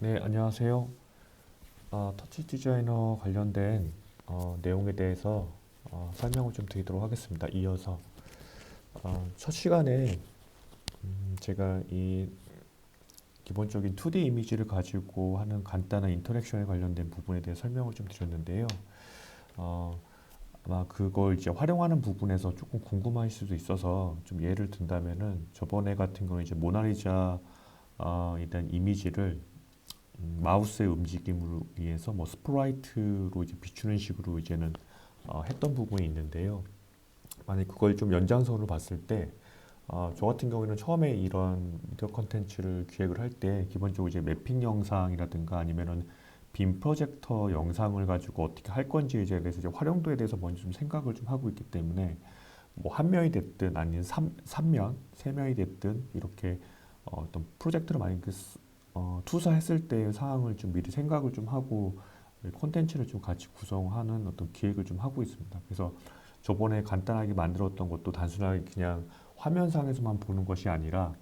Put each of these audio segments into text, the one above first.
네, 안녕하세요. 터치 디자이너 관련된 내용에 대해서 설명을 좀 드리도록 하겠습니다. 이어서 첫 시간에 제가 이 기본적인 2D 이미지를 가지고 하는 간단한 인터랙션에 관련된 부분에 대해 설명을 좀 드렸는데요. 어, 아마 그걸 이제 활용하는 부분에서 조금 궁금하실 수도 있어서 좀 예를 든다면은 저번에 같은 경우는 이제 모나리자 일단 이미지를 마우스의 움직임으로 의해서 뭐 스프라이트로 이제 비추는 식으로 이제는 했던 부분이 있는데요. 만약 그걸 좀 연장선으로 봤을 때, 저 같은 경우에는 처음에 이런 미디어 컨텐츠를 기획을 할 때 기본적으로 이제 매핑 영상이라든가 아니면은 빔 프로젝터 영상을 가지고 어떻게 할 건지에 대해서 이제 활용도에 대해서 먼저 좀 생각을 좀 하고 있기 때문에 뭐 한 명이 됐든 아니면 삼면 세 명이 됐든 이렇게 어떤 프로젝트를 많이 투사했을 때의 상황을 좀 미리 생각을 좀 하고 콘텐츠를 좀 같이 구성하는 어떤 기획을 좀 하고 있습니다. 그래서 저번에 간단하게 만들었던 것도 단순하게 그냥 화면상에서만 보는 것이 아니라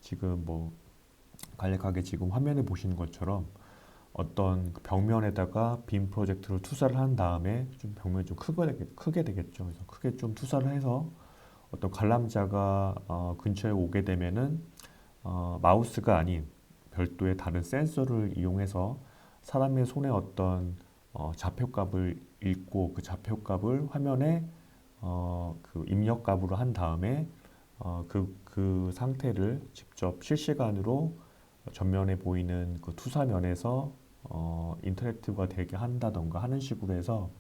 지금 뭐 간략하게 지금 화면에 보시는 것처럼 어떤 그 벽면에다가 빔 프로젝트를 투사를 한 다음에 좀 벽면이 좀 크게 되겠죠. 그래서 크게 좀 투사를 해서 어떤 관람자가 근처에 오게 되면은 마우스가 아닌 별도의 다른 센서를 이용해서 사람의 손에 어떤 좌표값을 읽고 그 좌표값을 화면에 그 입력값으로 한 다음에 그 상태를 직접 실시간으로 전면에 보이는 그 투사면에서 인터랙티브가 되게 한다던가 하는 식으로 해서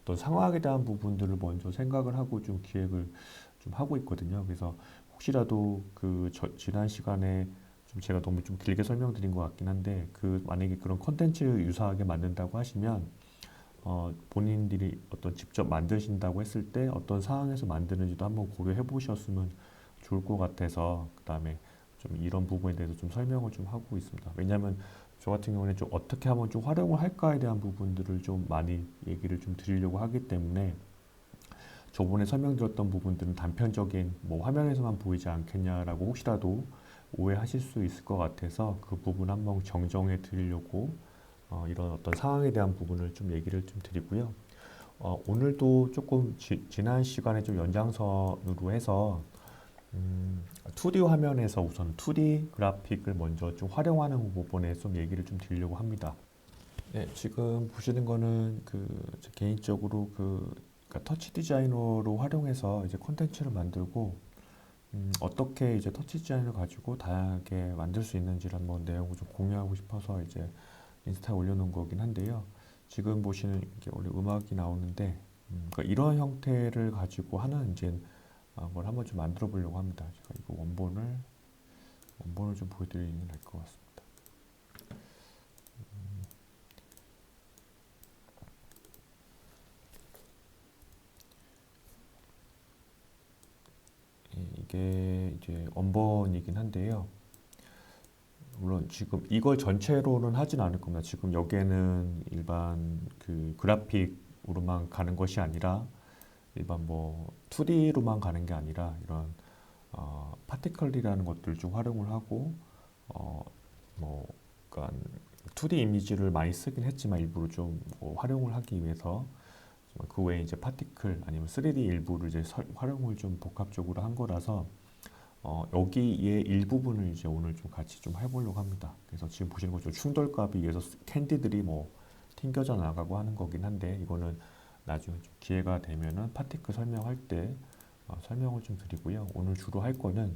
어떤 상황에 대한 부분들을 먼저 생각을 하고 좀 기획을 좀 하고 있거든요. 그래서 혹시라도 그 지난 시간에 좀 제가 너무 좀 길게 설명드린 것 같긴 한데 그 만약에 그런 컨텐츠를 유사하게 만든다고 하시면 본인들이 어떤 직접 만드신다고 했을 때 어떤 상황에서 만드는지도 한번 고려해 보셨으면 좋을 것 같아서 그다음에 좀 이런 부분에 대해서 좀 설명을 좀 하고 있습니다. 왜냐하면 저 같은 경우는 좀 어떻게 하면 좀 활용을 할까에 대한 부분들을 좀 많이 얘기를 좀 드리려고 하기 때문에 저번에 설명드렸던 부분들은 단편적인 뭐 화면에서만 보이지 않겠냐라고 혹시라도 오해하실 수 있을 것 같아서 그 부분 한번 정정해 드리려고 이런 어떤 상황에 대한 부분을 좀 얘기를 좀 드리고요. 오늘도 조금 지난 시간에 좀 연장선으로 해서 2D 화면에서 우선 2D 그래픽을 먼저 좀 활용하는 부분에 좀 얘기를 좀 드리려고 합니다. 네, 지금 보시는 거는 저 개인적으로 그러니까 터치 디자이너로 활용해서 이제 콘텐츠를 만들고 어떻게 이제 터치 디자인을 가지고 다양하게 만들 수 있는지를 한번 내용을 좀 공유하고 싶어서 이제 인스타에 올려놓은 거긴 한데요. 지금 보시는 이게 원래 음악이 나오는데 그러니까 이런 형태를 가지고 하는 이제 걸 한번 좀 만들어 보려고 합니다. 제가 이거 원본을 좀 보여드리면 될 것 같습니다. 이게 이제 원본이긴 한데요. 물론 지금 이걸 전체로는 하진 않을 겁니다. 지금 여기에는 일반 그 그래픽으로만 가는 것이 아니라 일반 뭐 2D로만 가는 게 아니라 이런 파티클이라는 것들을 좀 활용을 하고 어, 뭐 그러니까 2D 이미지를 많이 쓰긴 했지만 일부러 좀뭐 활용을 하기 위해서 그 외에 이제 파티클 아니면 3D 일부를 이제 활용을 좀 복합적으로 한 거라서 여기에 일부분을 이제 오늘 좀 같이 좀 해보려고 합니다. 그래서 지금 보시는 것처럼 충돌값에 의해서 캔디들이 뭐 튕겨져 나가고 하는 거긴 한데 이거는 나중에 좀 기회가 되면은 파티클 설명할 때 설명을 좀 드리고요. 오늘 주로 할 거는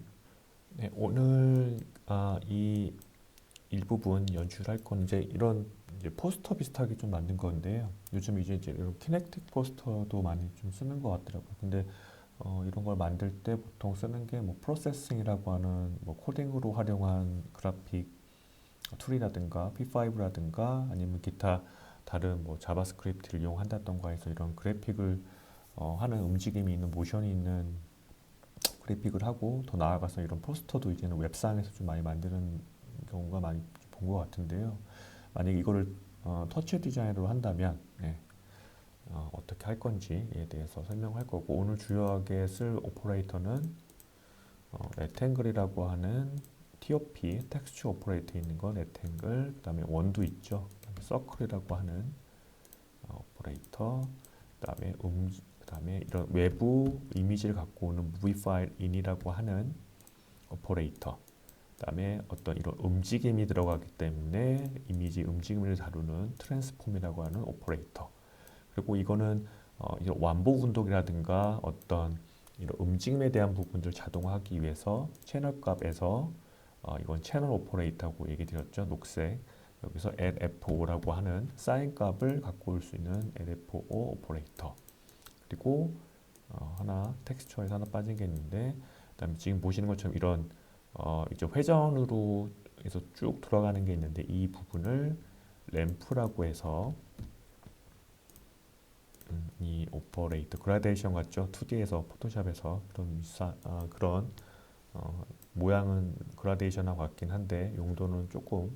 네, 오늘 이 일부분 연출할 건 이제 이런 이제 포스터 비슷하게 좀 만든 건데요. 요즘 이제 이런 키넥틱 포스터도 많이 좀 쓰는 것 같더라고요. 근데 이런 걸 만들 때 보통 쓰는 게 뭐 프로세싱이라고 하는 뭐 코딩으로 활용한 그래픽 툴이라든가 P5라든가 아니면 기타 다른 뭐 자바스크립트를 이용한다던가 해서 이런 그래픽을 하는 움직임이 있는 모션이 있는 그래픽을 하고 더 나아가서 이런 포스터도 이제는 웹상에서 좀 많이 만드는 경우가 많이 본 것 같은데요. 만약에 이거를 터치 디자인으로 한다면 어떻게 할 건지에 대해서 설명할 거고 오늘 주요하게 쓸 오퍼레이터는 레탱글이라고 하는 TOP 텍스처 오퍼레이터 있는 거 렉탱글, 그다음에 원도 있죠. 서클이라고 하는 오퍼레이터, 그다음에 이런 외부 이미지를 갖고 오는 무비 파일 인이라고 하는 오퍼레이터, 그다음에 어떤 이런 움직임이 들어가기 때문에 이미지 움직임을 다루는 트랜스폼이라고 하는 오퍼레이터. 그리고 이거는 이런 완복 운동이라든가 어떤 이런 움직임에 대한 부분들 자동화하기 위해서 채널 값에서 이건 채널 오퍼레이터라고 얘기 드렸죠. 녹색. 여기서 LFO라고 하는 사인 값을 갖고 올 수 있는 LFO 오퍼레이터. 그리고 하나 텍스처에서 하나 빠진 게 있는데, 그다음에 지금 보시는 것처럼 이런 이제 회전으로 해서 쭉 돌아가는 게 있는데, 이 부분을 램프라고 해서 이 오퍼레이터 그라데이션 같죠? 2D에서 포토샵에서 그런 모양은 그라데이션하고 같긴 한데 용도는 조금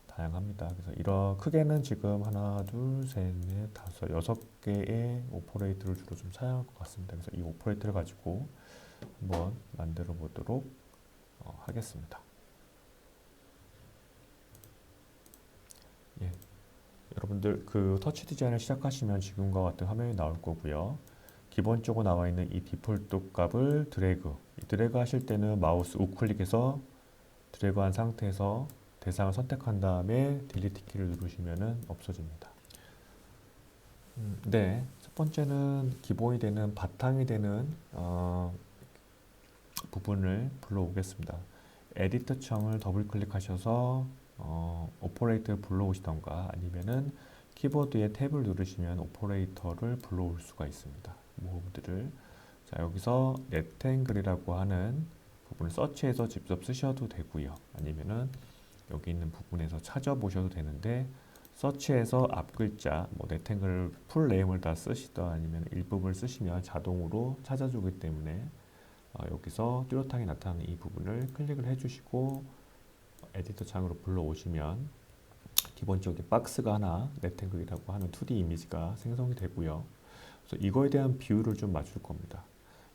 다양합니다. 그래서 이런 크게는 지금 하나, 둘, 셋, 넷, 다섯, 6개의 오퍼레이터를 주로 좀 사용할 것 같습니다. 그래서 이 오퍼레이터를 가지고 한번 만들어 보도록 하겠습니다. 예, 여러분들 그 터치 디자인을 시작하시면 지금과 같은 화면이 나올 거고요. 기본적으로 나와 있는 이 디폴트 값을 드래그 하실 때는 마우스 우클릭해서 드래그한 상태에서 대상을 선택한 다음에 딜리트 키를 누르시면 없어집니다. 네, 첫 번째는 기본이 되는 바탕이 되는 부분을 불러오겠습니다. 에디터 창을 더블 클릭하셔서 오퍼레이터를 불러오시던가 아니면은 키보드에 탭을 누르시면 오퍼레이터를 불러올 수가 있습니다. 모음들을. 자, 여기서 렉탱글이라고 하는 부분을 서치해서 직접 쓰셔도 되고요. 아니면은 여기 있는 부분에서 찾아보셔도 되는데, 서치해서 앞 글자 뭐 렉탱글 풀 네임을 다 쓰시던 아니면 일부분을 쓰시면 자동으로 찾아주기 때문에 여기서 뚜렷하게 나타나는 이 부분을 클릭을 해주시고 에디터 창으로 불러오시면 기본적인 박스가 하나 렉탱글이라고 하는 2D 이미지가 생성이 되고요. 그래서 이거에 대한 비율을 좀 맞출 겁니다.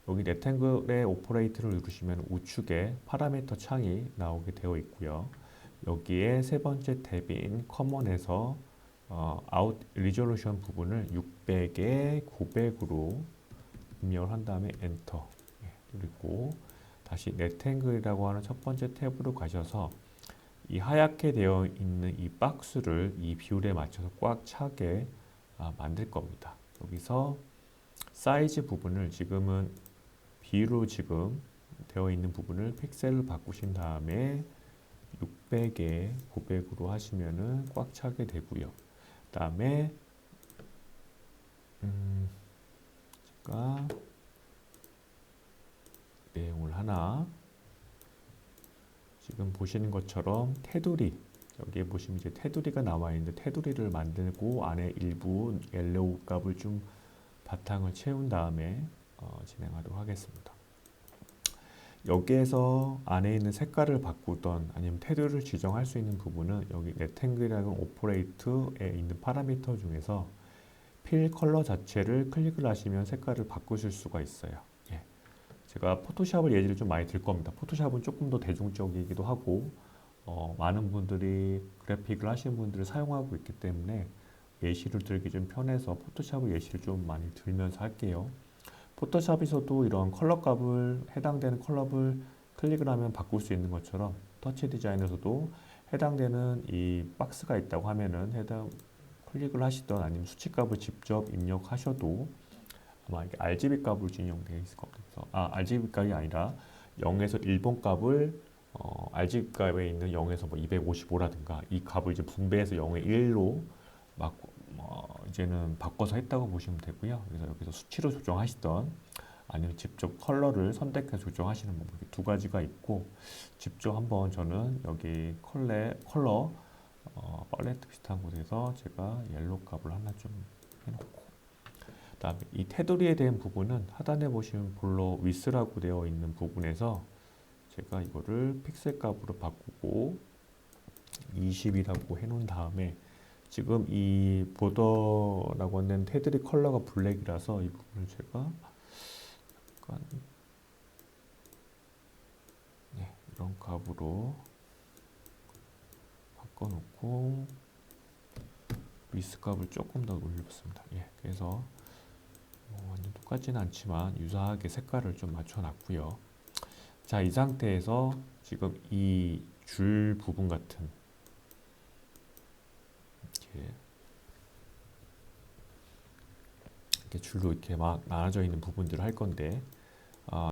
여기 렉탱글의 오퍼레이터를 누르시면 우측에 파라미터 창이 나오게 되어 있고요. 여기에 세 번째 탭인 커먼에서 아웃 리졸루션 부분을 600에 900으로 입력을 한 다음에 엔터 누르고 다시 렉탱글이라고 하는 첫 번째 탭으로 가셔서 이 하얗게 되어 있는 이 박스를 이 비율에 맞춰서 꽉 차게 만들 겁니다. 여기서 사이즈 부분을 지금은 B로 지금 되어 있는 부분을 픽셀을 바꾸신 다음에 600에 900으로 하시면은 꽉 차게 되고요. 그 다음에 제가 내용을 하나 지금 보시는 것처럼 테두리, 여기에 보시면 이제 테두리가 나와 있는데 테두리를 만들고 안에 일부 옐로우 값을 좀 바탕을 채운 다음에 진행하도록 하겠습니다. 여기에서 안에 있는 색깔을 바꾸던 아니면 테두리를 지정할 수 있는 부분은 여기 렉탱글이라는 오퍼레이터에 있는 파라미터 중에서 필 컬러 자체를 클릭을 하시면 색깔을 바꾸실 수가 있어요. 예. 제가 포토샵을 예시를 좀 많이 들 겁니다. 포토샵은 조금 더 대중적이기도 하고 많은 분들이 그래픽을 하시는 분들을 사용하고 있기 때문에 예시를 들기 좀 편해서 포토샵을 예시를 좀 많이 들면서 할게요. 포토샵에서도 이런 컬러 값을 해당되는 컬러를 클릭을 하면 바꿀 수 있는 것처럼 터치 디자인에서도 해당되는 이 박스가 있다고 하면은 해당 클릭을 하시던 아니면 수치 값을 직접 입력하셔도 아마 이게 RGB 값으로 진행되어 있을 겁니다. 그래서 RGB 값이 아니라 0에서 1번 값을 RGB 값에 있는 0에서 뭐 255라든가 이 값을 이제 분배해서 0에 1로 막 이제는 바꿔서 했다고 보시면 되고요. 그래서 여기서 수치로 조정하시던 아니면 직접 컬러를 선택해서 조정하시는 방법 두 가지가 있고, 직접 한번 저는 여기 컬러 팔레트 비슷한 곳에서 제가 옐로우 값을 하나 좀 해놓고, 그다음에 이 테두리에 대한 부분은 하단에 보시면 볼로 위스라고 되어 있는 부분에서 제가 이거를 픽셀 값으로 바꾸고 20이라고 해놓은 다음에 지금 이 보더라고 하는 테두리 컬러가 블랙이라서 이 부분을 제가 약간 이런 값으로 바꿔놓고 위스 값을 조금 더 올려봤습니다. 예, 그래서 완전 똑같지는 않지만 유사하게 색깔을 좀 맞춰놨고요. 자, 이 상태에서 지금 이 줄 부분 같은 이렇게 줄로 이렇게 막 나눠져 있는 부분들을 할 건데